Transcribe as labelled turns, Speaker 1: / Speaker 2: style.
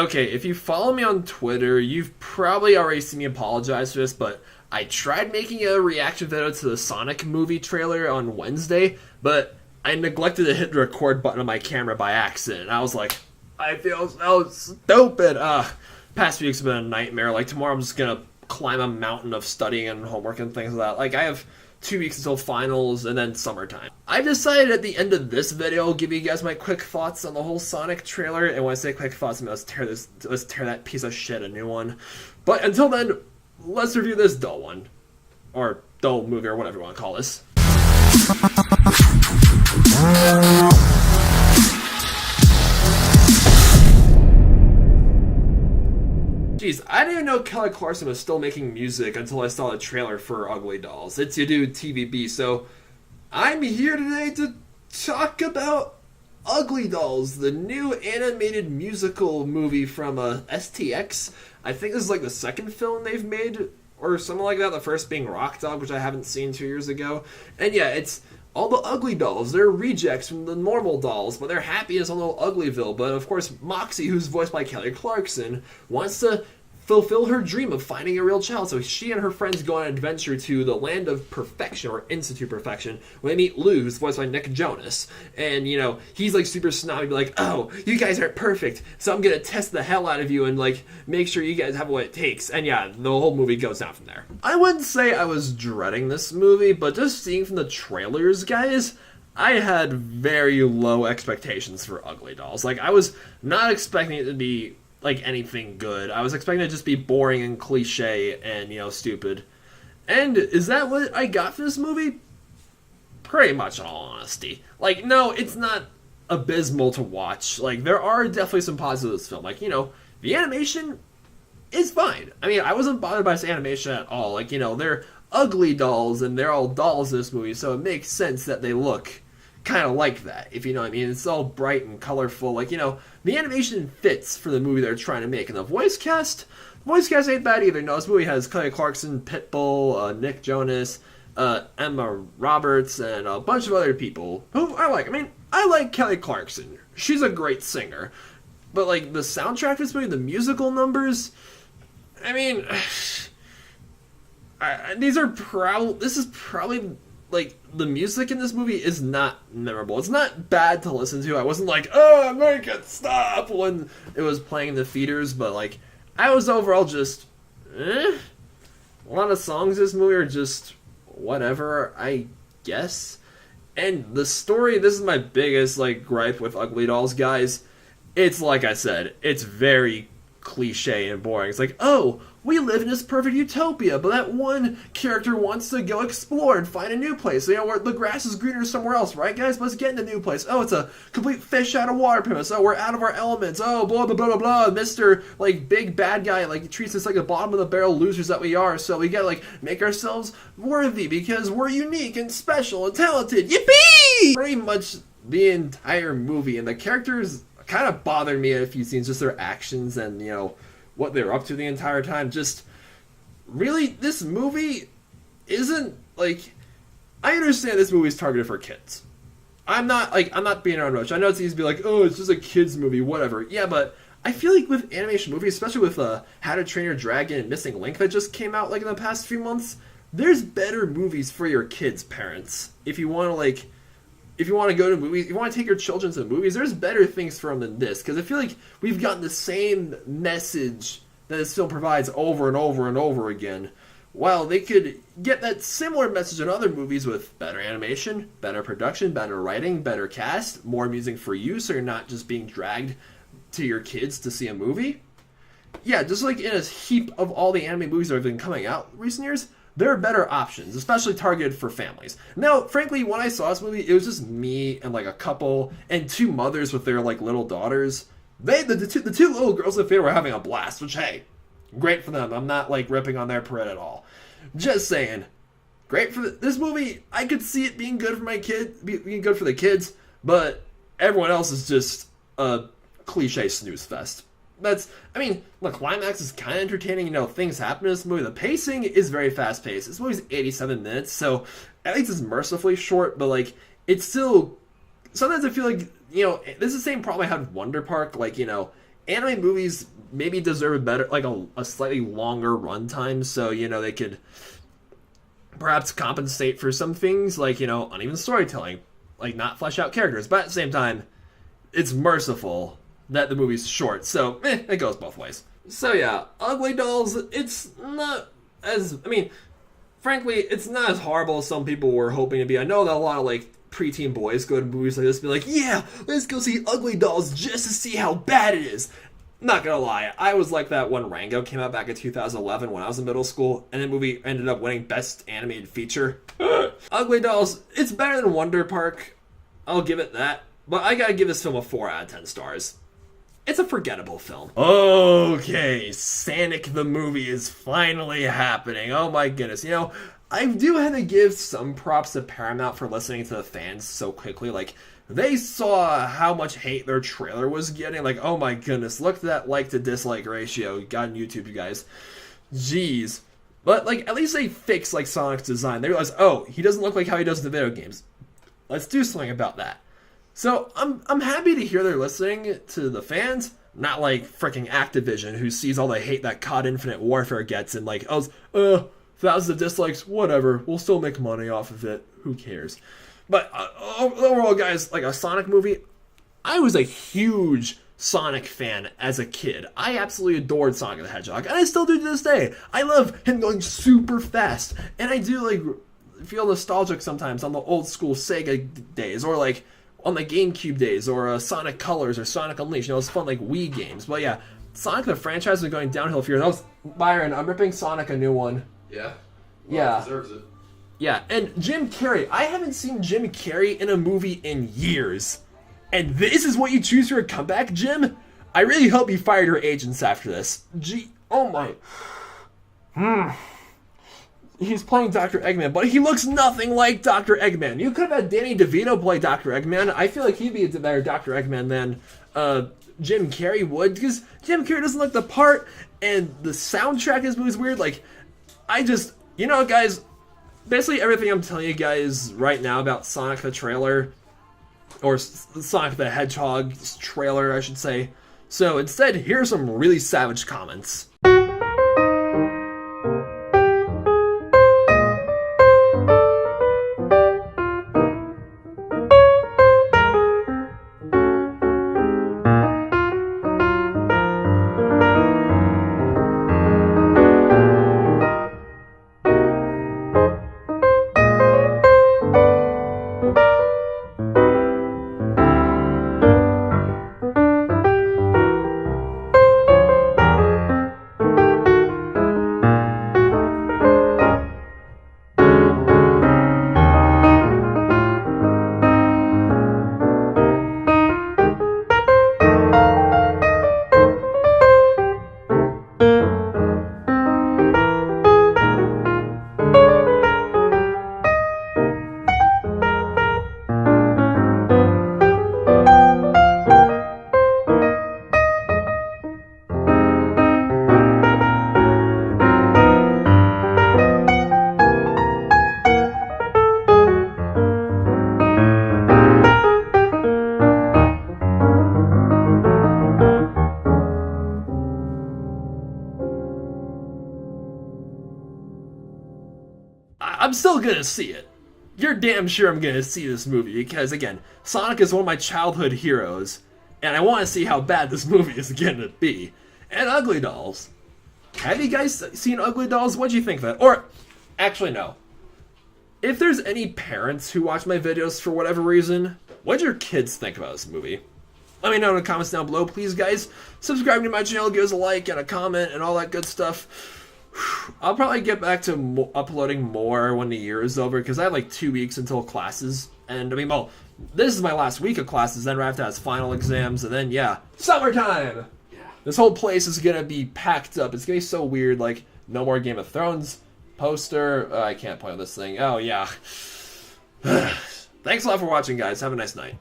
Speaker 1: Okay, if you follow me on Twitter, you've probably already seen me apologize for this, but I tried making a reaction video to the Sonic movie trailer on Wednesday, but I neglected to hit the record button on my camera by accident. I was like, I feel so stupid. Past few weeks have been a nightmare. Like, tomorrow I'm just gonna climb a mountain of studying and homework and things like that. Like, I have 2 weeks until finals and then summertime. I decided at the end of this video I'll give you guys my quick thoughts on the whole Sonic trailer, and when I say quick thoughts, I mean let's tear that piece of shit a new one. But until then, let's review this dull one. Or dull movie, or whatever you want to call this. Jeez, I didn't even know Kelly Clarkson was still making music until I saw the trailer for Ugly Dolls. It's your dude TVB, so I'm here today to talk about Ugly Dolls, the new animated musical movie from STX. I think this is like the second film they've made, or something like that, the first being Rock Dog, which I haven't seen 2 years ago. And yeah, it's all the Ugly Dolls. They're rejects from the normal dolls, but they're happy as a little Uglyville. But of course, Moxie, who's voiced by Kelly Clarkson, wants to fulfill her dream of finding a real child, so she and her friends go on an adventure to the land of perfection, or Institute Perfection, when they meet Lou, who's voiced by Nick Jonas. And, you know, he's like super snobby, like, oh, you guys aren't perfect, so I'm gonna test the hell out of you and like make sure you guys have what it takes. And yeah, the whole movie goes down from there. I wouldn't say I was dreading this movie, but just seeing from the trailers, guys, I had very low expectations for Ugly Dolls. Like, I was not expecting it to be like anything good. I was expecting it to just be boring and cliche and, you know, stupid. And is that what I got for this movie? Pretty much, in all honesty. Like, no, it's not abysmal to watch. Like, there are definitely some positives to this film. Like, you know, the animation is fine. I mean, I wasn't bothered by this animation at all. Like, you know, they're ugly dolls and they're all dolls in this movie, so it makes sense that they look kind of like that, if you know what I mean. It's all bright and colorful. Like, you know, the animation fits for the movie they're trying to make. And the voice cast ain't bad either. No, this movie has Kelly Clarkson, Pitbull, Nick Jonas, Emma Roberts, and a bunch of other people who I like. I mean, I like Kelly Clarkson. She's a great singer. But, like, the soundtrack of this movie, the musical numbers, I mean, this is probably, like, the music in this movie is not memorable. It's not bad to listen to. I wasn't like, oh, make it stop when it was playing in the theaters, but, like, I was overall just, A lot of songs in this movie are just whatever, I guess. And the story, this is my biggest, like, gripe with Ugly Dolls, guys. It's, like I said, it's very cliche and boring. It's like, oh, we live in this perfect utopia, but that one character wants to go explore and find a new place. You know, where the grass is greener somewhere else, right, guys? Let's get in a new place. Oh, it's a complete fish out of water premise. Oh, we're out of our elements. Oh, blah, blah, blah, blah, blah. Mr., like, big bad guy, like, treats us like the bottom of the barrel losers that we are, so we gotta, like, make ourselves worthy because we're unique and special and talented. Yippee! Pretty much the entire movie, and the characters kind of bothered me at a few scenes, just their actions and, you know, what they're up to the entire time. Just, really, this movie isn't, like, I understand this movie's targeted for kids. I'm not being around much. I know it's easy to be like, oh, it's just a kid's movie, whatever. Yeah, but I feel like with animation movies, especially with How to Train Your Dragon and Missing Link that just came out, like, in the past few months, there's better movies for your kids' parents. If you want to, like, if you want to go to movies, if you want to take your children to the movies, there's better things for them than this. Because I feel like we've gotten the same message that this film provides over and over and over again. While they could get that similar message in other movies with better animation, better production, better writing, better cast, more music for you so you're not just being dragged to your kids to see a movie. Yeah, just like in a heap of all the anime movies that have been coming out in recent years, there are better options, especially targeted for families. Now, frankly, when I saw this movie, it was just me and, like, a couple and two mothers with their, like, little daughters. The two little girls in the theater were having a blast, which, hey, great for them. I'm not, like, ripping on their parade at all. Just saying, great for this movie. I could see it being good for my kid, being good for the kids, but everyone else is just a cliche snooze fest. I mean, the climax is kind of entertaining. You know, things happen in this movie. The pacing is very fast-paced. This movie's 87 minutes, so at least it's mercifully short, but, like, it's still... Sometimes I feel like, you know, this is the same problem I had with Wonder Park. Like, you know, anime movies maybe deserve a better, like a slightly longer runtime, so they could perhaps compensate for some things like uneven storytelling, like not flesh out characters, but at the same time, it's merciful that the movie's short, so it goes both ways. So yeah, Ugly Dolls, it's not as, frankly, it's not as horrible as some people were hoping to be. I know that a lot of like preteen boys go to movies like this and be like, yeah, let's go see Ugly Dolls just to see how bad it is. Not gonna lie, I was like that when Rango came out back in 2011 when I was in middle school, and the movie ended up winning Best Animated Feature. Ugly Dolls, it's better than Wonder Park, I'll give it that, but I gotta give this film a 4 out of 10 stars. It's a forgettable film. Okay, Sonic the movie is finally happening. Oh my goodness, I do have to give some props to Paramount for listening to the fans so quickly, like, they saw how much hate their trailer was getting. Like, oh my goodness, look at that like to dislike ratio. Got on YouTube, you guys. Jeez. But, like, at least they fixed, like, Sonic's design. They realized, oh, he doesn't look like how he does in the video games. Let's do something about that. So, I'm happy to hear they're listening to the fans. Not like freaking Activision, who sees all the hate that COD Infinite Warfare gets and, like, thousands of dislikes, whatever. We'll still make money off of it. Who cares? But overall, guys, like a Sonic movie, I was a huge Sonic fan as a kid. I absolutely adored Sonic the Hedgehog, and I still do to this day. I love him going super fast, and I do like feel nostalgic sometimes on the old school Sega days, or like on the GameCube days, or Sonic Colors or Sonic Unleashed. It's fun like Wii games. But yeah, Sonic the franchise was going downhill for years. That was Byron. I'm ripping Sonic a new one.
Speaker 2: Yeah.
Speaker 1: Well, yeah.
Speaker 2: It deserves it.
Speaker 1: Yeah, and Jim Carrey. I haven't seen Jim Carrey in a movie in years. And this is what you choose for a comeback, Jim? I really hope you fired your agents after this. Oh my. He's playing Dr. Eggman, but he looks nothing like Dr. Eggman. You could have had Danny DeVito play Dr. Eggman. I feel like he'd be a better Dr. Eggman than Jim Carrey would, because Jim Carrey doesn't look the part, and the soundtrack of this movie is weird. Like, guys, basically everything I'm telling you guys right now about Sonic the trailer, or Sonic the Hedgehog's trailer, I should say. So instead, here's some really savage comments. I'm still gonna see it. You're damn sure I'm gonna see this movie because, again, Sonic is one of my childhood heroes, and I want to see how bad this movie is gonna be. And Ugly Dolls. Have you guys seen Ugly Dolls? What'd you think of it? Or, actually, no. If there's any parents who watch my videos for whatever reason, what'd your kids think about this movie? Let me know in the comments down below, please, guys. Subscribe to my channel, give us a like and a comment and all that good stuff. I'll probably get back to uploading more when the year is over, because I have like 2 weeks until classes. And, this is my last week of classes, then right after that's final exams, and then, yeah, summertime! Yeah. This whole place is gonna be packed up. It's gonna be so weird, like, no more Game of Thrones poster. I can't play on this thing. Oh, yeah. Thanks a lot for watching, guys. Have a nice night.